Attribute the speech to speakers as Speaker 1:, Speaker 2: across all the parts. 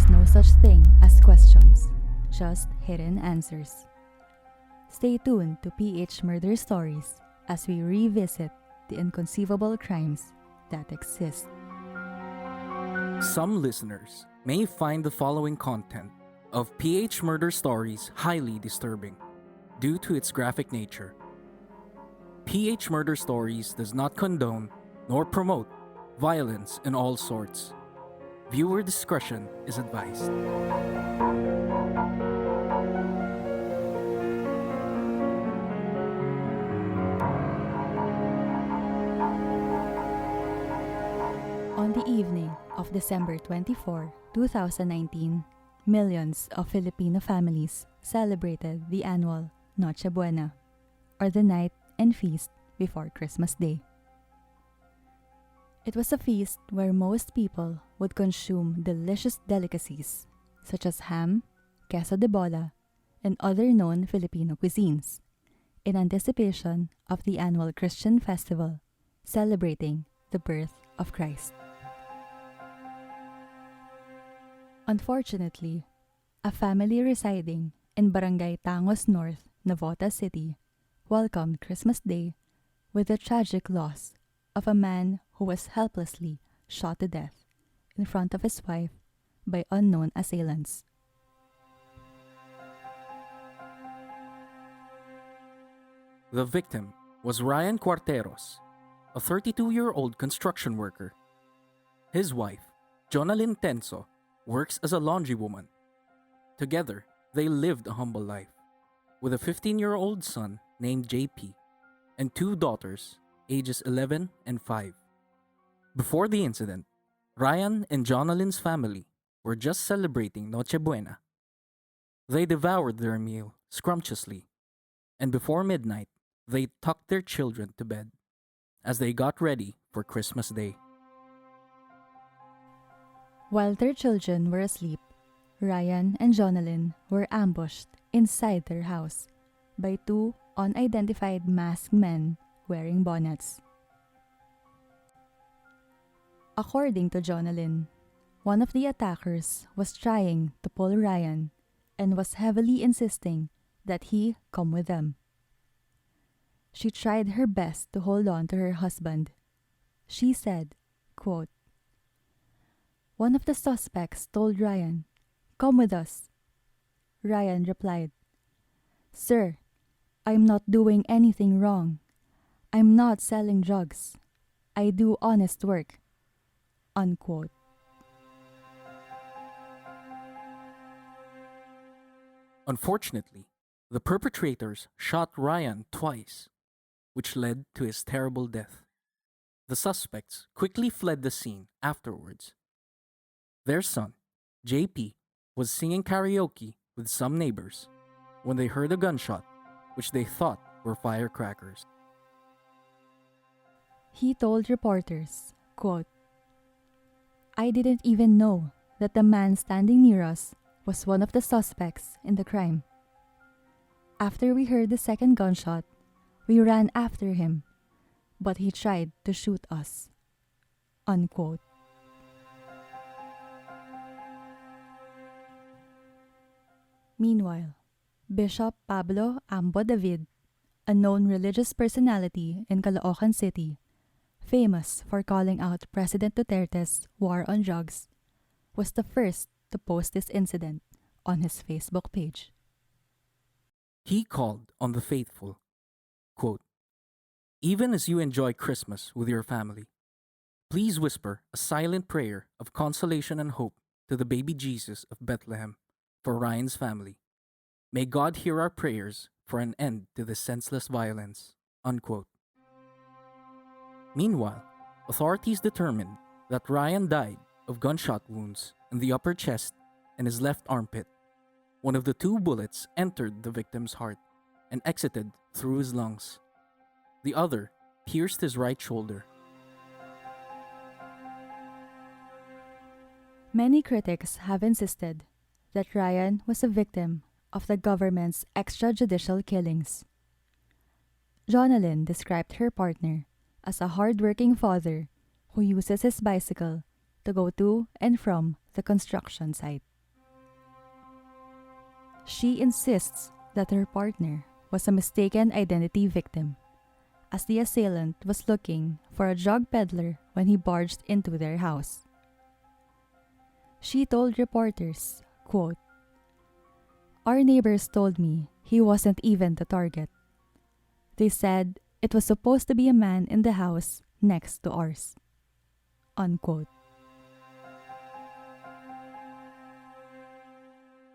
Speaker 1: no such thing as questions, just hidden answers. Stay tuned to PH Murder Stories as we revisit the inconceivable crimes that exist.
Speaker 2: Some listeners may find the following content of PH Murder Stories highly disturbing due to its graphic nature. PH Murder Stories does not condone nor promote violence in all sorts. Viewer discretion is advised.
Speaker 1: On the evening of December 24, 2019, millions of Filipino families celebrated the annual Noche Buena, or the night and feast before Christmas Day. It was a feast where most people would consume delicious delicacies such as ham, queso de bola, and other known Filipino cuisines, in anticipation of the annual Christian festival celebrating the birth of Christ. Unfortunately, a family residing in Barangay Tangos-North, Navotas City, welcomed Christmas Day with the tragic loss of a man who was helplessly shot to death in front of his wife by unknown assailants.
Speaker 2: The victim was Rhyan Cuarteros, a 32-year-old construction worker. His wife, Jonalyn Tenso, works as a laundrywoman. Together, they lived a humble life, with a 15-year-old son named JP and two daughters, ages 11 and 5. Before the incident, Rhyan and Jonalyn's family were just celebrating Noche Buena. They devoured their meal scrumptiously, and before midnight, they tucked their children to bed as they got ready for Christmas Day.
Speaker 1: While their children were asleep, Rhyan and Jonalyn were ambushed inside their house by two unidentified masked men wearing bonnets. According to Jonalyn, one of the attackers was trying to pull Rhyan and was heavily insisting that he come with them. She tried her best to hold on to her husband. She said, quote, "One of the suspects told Rhyan, 'Come with us.' Rhyan replied, 'Sir, I'm not doing anything wrong. I'm not selling drugs. I do honest work.'" Unquote.
Speaker 2: Unfortunately, the perpetrators shot Rhyan twice, which led to his terrible death. The suspects quickly fled the scene afterwards. Their son, JP, was singing karaoke with some neighbors when they heard a gunshot, which they thought were firecrackers.
Speaker 1: He told reporters, quote, "I didn't even know that the man standing near us was one of the suspects in the crime. After we heard the second gunshot, we ran after him, but he tried to shoot us." Unquote. Meanwhile, Bishop Pablo Ambo David, a known religious personality in Caloocan City, famous for calling out President Duterte's war on drugs, was the first to post this incident on his Facebook page.
Speaker 2: He called on the faithful, quote, "Even as you enjoy Christmas with your family, please whisper a silent prayer of consolation and hope to the baby Jesus of Bethlehem for Ryan's family. May God hear our prayers for an end to this senseless violence." Unquote. Meanwhile, authorities determined that Rhyan died of gunshot wounds in the upper chest and his left armpit. One of the two bullets entered the victim's heart and exited through his lungs. The other pierced his right shoulder.
Speaker 1: Many critics have insisted that Rhyan was a victim of the government's extrajudicial killings. Jonalyn described her partner as a hard-working father who uses his bicycle to go to and from the construction site. She insists that her partner was a mistaken identity victim, as the assailant was looking for a drug peddler when he barged into their house. She told reporters, quote, "Our neighbors told me he wasn't even the target. They said it was supposed to be a man in the house next to ours." Unquote.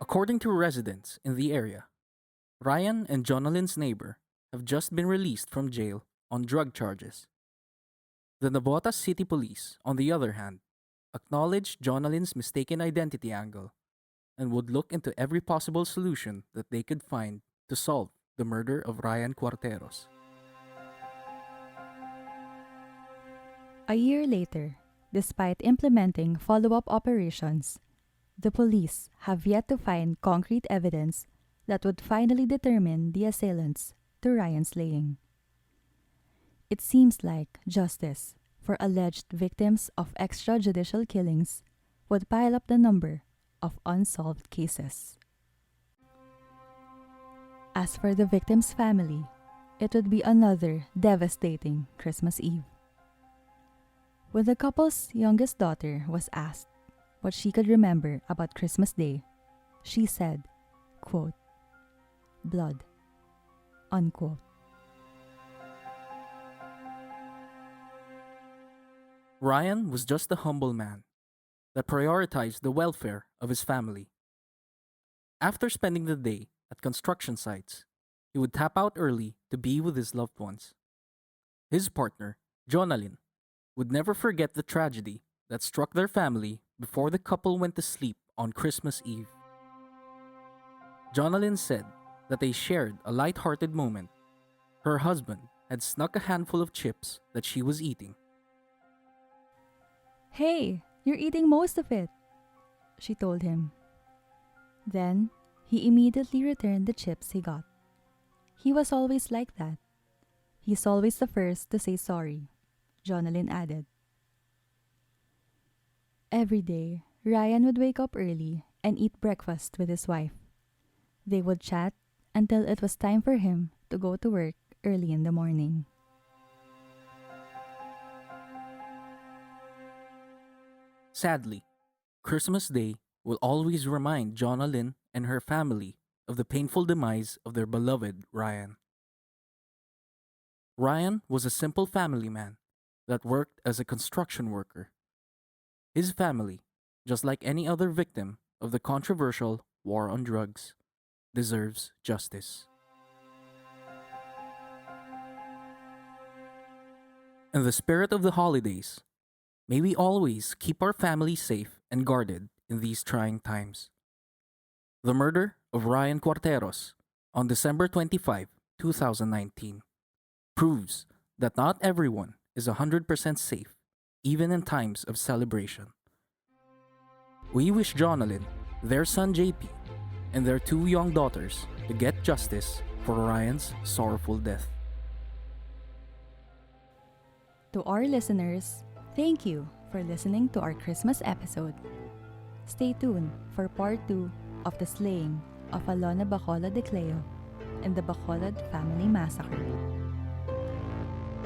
Speaker 2: According to residents in the area, Ryan and Jonalyn's neighbor have just been released from jail on drug charges. The Navotas City Police, on the other hand, acknowledged Jonalyn's mistaken identity angle and would look into every possible solution that they could find to solve the murder of Rhyan Cuarteros.
Speaker 1: A year later, despite implementing follow-up operations, the police have yet to find concrete evidence that would finally determine the assailants to Ryan's slaying. It seems like justice for alleged victims of extrajudicial killings would pile up the number of unsolved cases. As for the victim's family, it would be another devastating Christmas Eve. When the couple's youngest daughter was asked what she could remember about Christmas Day, she said, quote, "Blood," unquote.
Speaker 2: Ryan was just a humble man that prioritized the welfare of his family. After spending the day at construction sites, he would tap out early to be with his loved ones. His partner, Jonalyn, would never forget the tragedy that struck their family before the couple went to sleep on Christmas Eve. Jonalyn said that they shared a light-hearted moment. Her husband had snuck a handful of chips that she was eating.
Speaker 1: "Hey, you're eating most of it," she told him. Then, he immediately returned the chips he got. He was always like that. He's always the first to say sorry, Jonalyn added. Every day, Ryan would wake up early and eat breakfast with his wife. They would chat until it was time for him to go to work early in the morning.
Speaker 2: Sadly, Christmas Day will always remind Jonalyn and her family of the painful demise of their beloved Ryan. Ryan was a simple family man that worked as a construction worker. His family, just like any other victim of the controversial war on drugs, deserves justice. In the spirit of the holidays, may we always keep our family safe and guarded in these trying times. The murder of Ryan Cuarteros on December 25, 2019, proves that not everyone is 100% safe, even in times of celebration. We wish Jonalyn, their son JP, and their two young daughters to get justice for Ryan's sorrowful death.
Speaker 1: To our listeners, thank you for listening to our Christmas episode. Stay tuned for part 2 of the slaying of Alona Bacolod de Cleo and the Bacolod family massacre.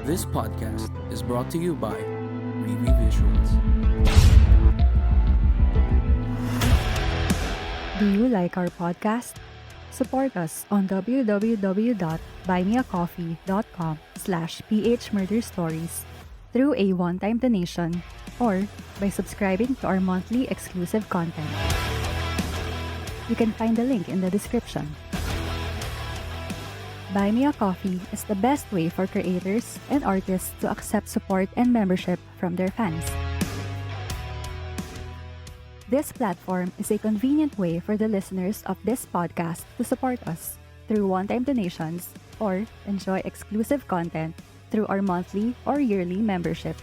Speaker 2: This podcast is brought to you by Review Visuals.
Speaker 1: Do you like our podcast? Support us on www.buymeacoffee.com/phmurderstories through a one-time donation or by subscribing to our monthly exclusive content. You can find the link in the description. Buy Me a Coffee is the best way for creators and artists to accept support and membership from their fans. This platform is a convenient way for the listeners of this podcast to support us through one-time donations or enjoy exclusive content through our monthly or yearly membership.